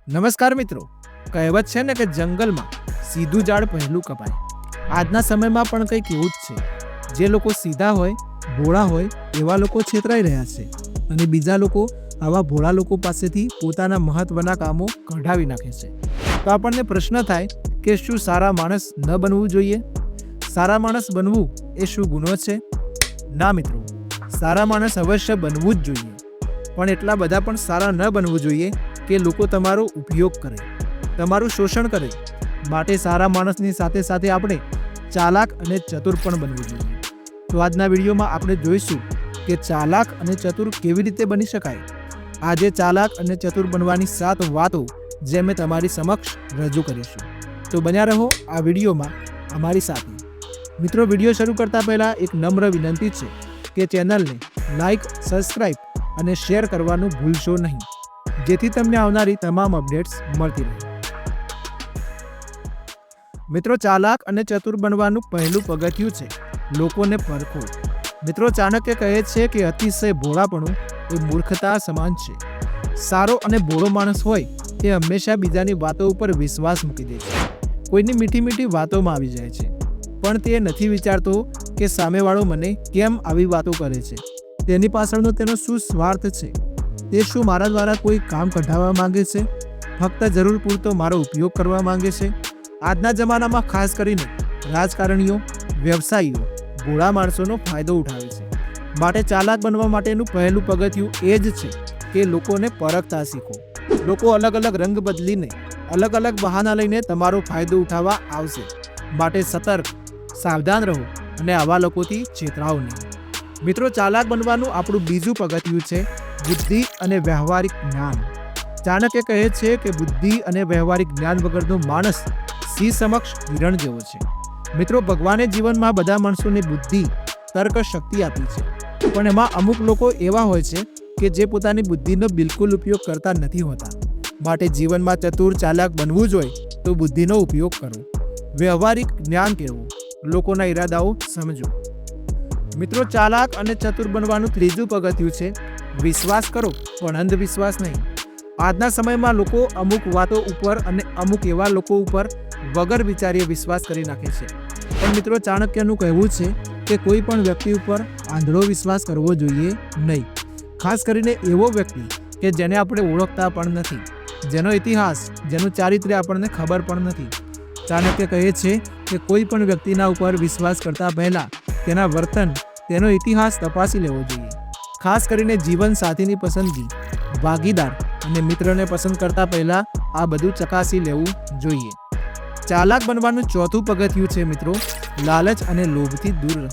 નમસ્કાર મિત્રો, કહેવત છે ને કે જંગલમાં સીધું ઝાડ પહેલું કપાય. આજના સમયમાં પણ કંઈક એવું જ છે. જે લોકો સીધા હોય, ભોળા હોય એવા લોકો છેતરાઈ રહ્યા છે અને બીજા લોકો આવા ભોળા લોકો પાસેથી પોતાના મહત્વના કામો કઢાવી નાખે છે. તો આપણને પ્રશ્ન થાય કે શું સારા માણસ ન બનવું જોઈએ? સારા માણસ બનવું એ શું ગુનો છે? ના મિત્રો, સારા માણસ અવશ્ય બનવું જ જોઈએ, પણ એટલા બધા પણ સારા ન બનવું જોઈએ કે લોકો તમારો ઉપયોગ કરે, તમારું શોષણ કરે. માટે સારા માણસની સાથે સાથે આપણે ચાલાક અને ચતુર પણ બનવું જોઈએ. તો આજના વિડીયોમાં આપણે જોઈશું કે ચાલાક અને ચતુર કેવી રીતે બની શકાય. આજે ચાલાક અને ચતુર બનવાની 7 વાતો જે અમે તમારી સમક્ષ રજૂ કરીશું. તો બન્યા રહો આ વિડીયોમાં અમારી સાથે. મિત્રો, વિડીયો શરૂ કરતા પહેલાં એક નમ્ર વિનંતી છે કે ચેનલને લાઈક, સબસ્ક્રાઈબ અને શેર કરવાનું ભૂલશો નહીં, જેથી તમને આવનારી તમામ અપડેટ્સ મળતી રહે. મિત્રો, ચાલાક અને ચતુર બનવાનું પહેલું પગથિયું છે લોકોને પરખો. મિત્રો, ચાણક્ય કહે છે કે અતિશય ભોળાપણું એ મૂર્ખતા સમાન છે. સારો અને ભોળો માણસ હોય તે હંમેશા બીજાની વાતો ઉપર વિશ્વાસ મૂકી દે છે. કોઈની મીઠી મીઠી વાતોમાં આવી જાય છે, પણ તે નથી વિચારતો કે સામેવાળો મને કેમ આવી વાતો કરે છે, તેની પાછળનો તેનો શું સ્વાર્થ છે, તે શું મારા દ્વારા કોઈ કામ કઢાવવા માંગે છે, ફક્ત જરૂર પૂરતો મારો ઉપયોગ કરવા માંગે છે. આજના જમાનામાં ખાસ કરીને રાજકારણીઓ, વ્યવસાયીઓ ભોળા માણસોનો ફાયદો ઉઠાવે છે. માટે ચાલાક બનવા માટેનું પહેલું પગથિયું એ જ છે કે લોકોને પરખતા શીખો. લોકો અલગ અલગ રંગ બદલીને, અલગ અલગ બહાના લઈને તમારો ફાયદો ઉઠાવવા આવશે. માટે સતર્ક, સાવધાન રહો અને આવા લોકોથી છેતરાઓ નહીં. મિત્રો, ચાલાક બનવાનું આપણું બીજું પગથિયું છે બુદ્ધિ અને વ્યવહારિક જ્ઞાન. ચાણક્ય કહે છે કે બુદ્ધિ અને વ્યવહારિક જ્ઞાન વગરનો માણસ સિંહ સમક્ષ હિરણ જેવો છે. મિત્રો, ભગવાને જીવનમાં બધા માણસોને બુદ્ધિ, તર્ક શક્તિ આપી છે, પણ એમાં અમુક લોકો એવા હોય છે કે જે પોતાની બુદ્ધિનો બિલકુલ ઉપયોગ કરતા નથી હોતા. માટે જીવનમાં ચતુર, ચાલાક બનવું જ હોય તો બુદ્ધિનો ઉપયોગ કરો, વ્યવહારિક જ્ઞાન કેળવો, લોકોના ઈરાદાઓ સમજો. મિત્રો, ચાલાક અને ચતુર બનવાનું ત્રીજું પગથિયું છે વિશ્વાસ કરો પણ અંધવિશ્વાસ નહીં. આજના સમયમાં લોકો અમુક વાતો ઉપર અને અમુક એવા લોકો ઉપર વગર વિચારીએ વિશ્વાસ કરી નાખે છે. પણ મિત્રો, ચાણક્યનું કહેવું છે કે કોઈ પણ વ્યક્તિ ઉપર આંધળો વિશ્વાસ કરવો જોઈએ નહીં. ખાસ કરીને એવો વ્યક્તિ કે જેને આપણે ઓળખતા પણ નથી, જેનો ઇતિહાસ, જેનું ચારિત્ર્ય આપણને ખબર પણ નથી. ચાણક્ય કહે છે કે કોઈ પણ વ્યક્તિના ઉપર વિશ્વાસ કરતા પહેલા તેના વર્તન, તેનો ઇતિહાસ તપાસી લેવો જોઈએ. ખાસ કરીને જીવન સાથીની પસંદગી, ભાગીદાર અને મિત્રને પસંદ કરતા પહેલા આ બધું ચકાસી લેવું જોઈએ. ચાલાક બનવાનું ચોથું પગથિયું છે મિત્રો, લાલચ અને લોભથી દૂર રહો.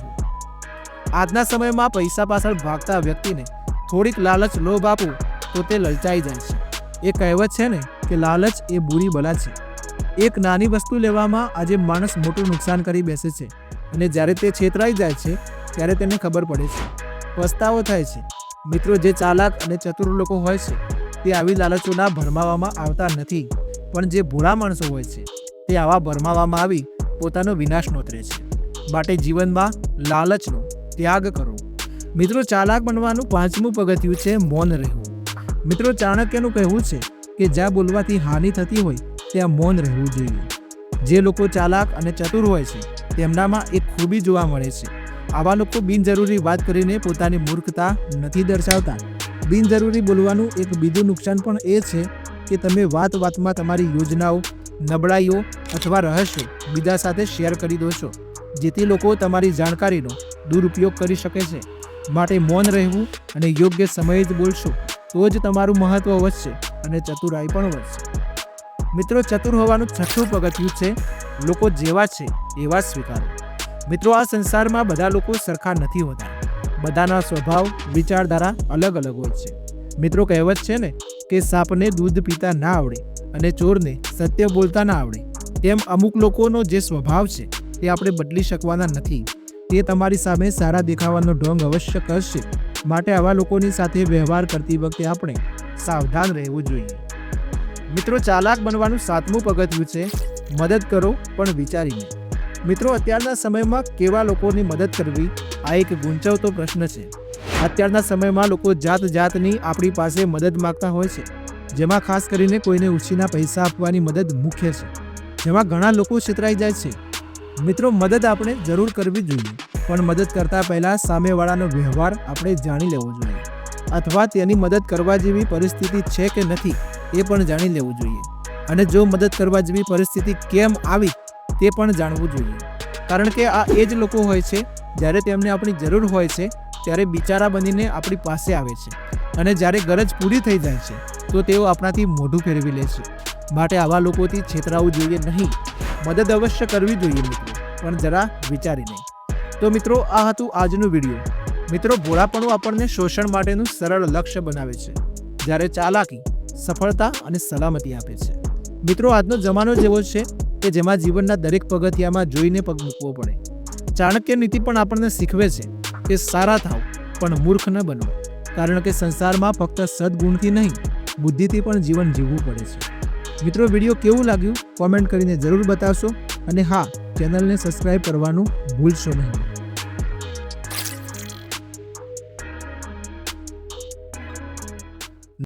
આજના સમયમાં પૈસા પાછળ ભાગતા વ્યક્તિને થોડીક લાલચ, લોભ આપો તો તે લલચાઈ જાય છે. એ કહેવત છે ને કે લાલચ એ બુરી બલા છે. એક નાની વસ્તુ લેવામાં આજે માણસ મોટું નુકસાન કરી બેસે છે અને જ્યારે તે છેતરાઈ જાય છે ત્યારે તેને ખબર પડે છે, પસ્તાવો થાય છે. મિત્રો, જે ચાલાક અને ચતુર લોકો હોય છે તે આવી લાલચોના ભરમાવામાં આવતા નથી, પણ જે ભોળા માણસો હોય છે તે આવા ભરમાવામાં આવી પોતાનો વિનાશ નોતરે છે. માટે જીવનમાં લાલચનો ત્યાગ કરો. મિત્રો, ચાલાક બનવાનું પાંચમું પગથિયું છે મૌન રહેવું. મિત્રો, ચાણક્યનું કહેવું છે કે જ્યાં બોલવાથી હાનિ થતી હોય ત્યાં મૌન રહેવું જોઈએ. જે લોકો ચાલાક અને ચતુર હોય છે તેમનામાં એક ખૂબી જોવા મળે છે. આવા લોકો બિનજરૂરી વાત કરીને પોતાની મૂર્ખતા નથી દર્શાવતા. બિનજરૂરી બોલવાનું એક બીજું નુકસાન પણ એ છે કે તમે વાત વાતમાં તમારી યોજનાઓ, નબળાઈઓ અથવા રહસ્યો બીજા સાથે શેર કરી દો છો, જેથી લોકો તમારી જાણકારીનો દુરુપયોગ કરી શકે છે. માટે મૌન રહેવું અને યોગ્ય સમયે જ બોલશો તો જ તમારું મહત્વ વધશે અને ચતુરાઈ પણ વધશે. મિત્રો, ચતુર હોવાનું છઠ્ઠું પગથિયું છે લોકો જેવા છે એવા સ્વીકારો. મિત્રો, આ સંસારમાં બધા લોકો સરખા નથી હોતા. બધાના સ્વભાવ, વિચારધારા અલગ અલગ હોય છે. મિત્રો, કહેવત છે ને કે સાપને દૂધ પીતા ના આવડે અને ચોરને સત્ય બોલતા ના આવડે. તેમ અમુક લોકોનો જે સ્વભાવ છે તે આપણે બદલી શકવાના નથી. તે તમારી સામે સારા દેખાવાનો ઢોંગ અવશ્ય કરશે. માટે આવા લોકોની સાથે વ્યવહાર કરતી વખતે આપણે સાવધાન રહેવું જોઈએ. મિત્રો, ચાલાક બનવાનું 7મું પગથિયું છે મદદ કરો પણ વિચારીને. મિત્રો, અત્યારના સમયમાં કેવા લોકોની મદદ કરવી આ એક ગૂંચવતો પ્રશ્ન છે. અત્યારના સમયમાં લોકો જાત જાતની આપણી પાસે મદદ માગતા હોય છે. જેમાં ખાસ કરીને કોઈને ઉછીના પૈસા આપવાની મદદ મુખ્ય છે, જેમાં ઘણા લોકો છેતરાઈ જાય છે. મિત્રો, મદદ આપણે જરૂર કરવી જોઈએ, પણ મદદ કરતા પહેલા સામેવાળાનો વ્યવહાર આપણે જાણી લેવો જોઈએ, અથવા તેની મદદ કરવા જેવી પરિસ્થિતિ છે કે નથી એ પણ જાણી લેવું જોઈએ. અને જો મદદ કરવા જેવી પરિસ્થિતિ કેમ આવી તે પણ જાણવું જોઈએ, કારણ કે આ એ જ લોકો હોય છે જ્યારે તેમને આપણી જરૂર હોય છે ત્યારે બિચારા બનીને આપણી પાસે આવે છે, અને જ્યારે ગરજ પૂરી થઈ જાય છે તો તેઓ આપણાથી મોઢું ફેરવી લે છે. માટે આવા લોકોથી છેતરાવું જોઈએ નહીં. મદદ અવશ્ય કરવી જોઈએ મિત્રો, પણ જરા વિચારીને. તો મિત્રો, આ હતું આજનું વિડીયો. મિત્રો, ભોળાપણું આપણને શોષણ માટેનું સરળ લક્ષ્ય બનાવે છે, જ્યારે ચાલાકી સફળતા અને સલામતી આપે છે. મિત્રો, આજનો જમાનો જેવો છે કે જેમાં જીવનના દરેક પગથિયામાં જોઈને પગ મૂકવો પડે. ચાણક્ય નીતિ પણ આપણને શીખવે છે કે સારા થાવ પણ મૂર્ખ ન બનો, કારણ કે સંસારમાં ફક્ત સદગુણથી નહીં, બુદ્ધિથી પણ જીવન જીવવું પડે છે. મિત્રો, વિડીયો કેવું લાગ્યું કોમેન્ટ કરીને જરૂર બતાવશો, અને હા, ચેનલને સબસ્ક્રાઈબ કરવાનું ભૂલશો નહીં.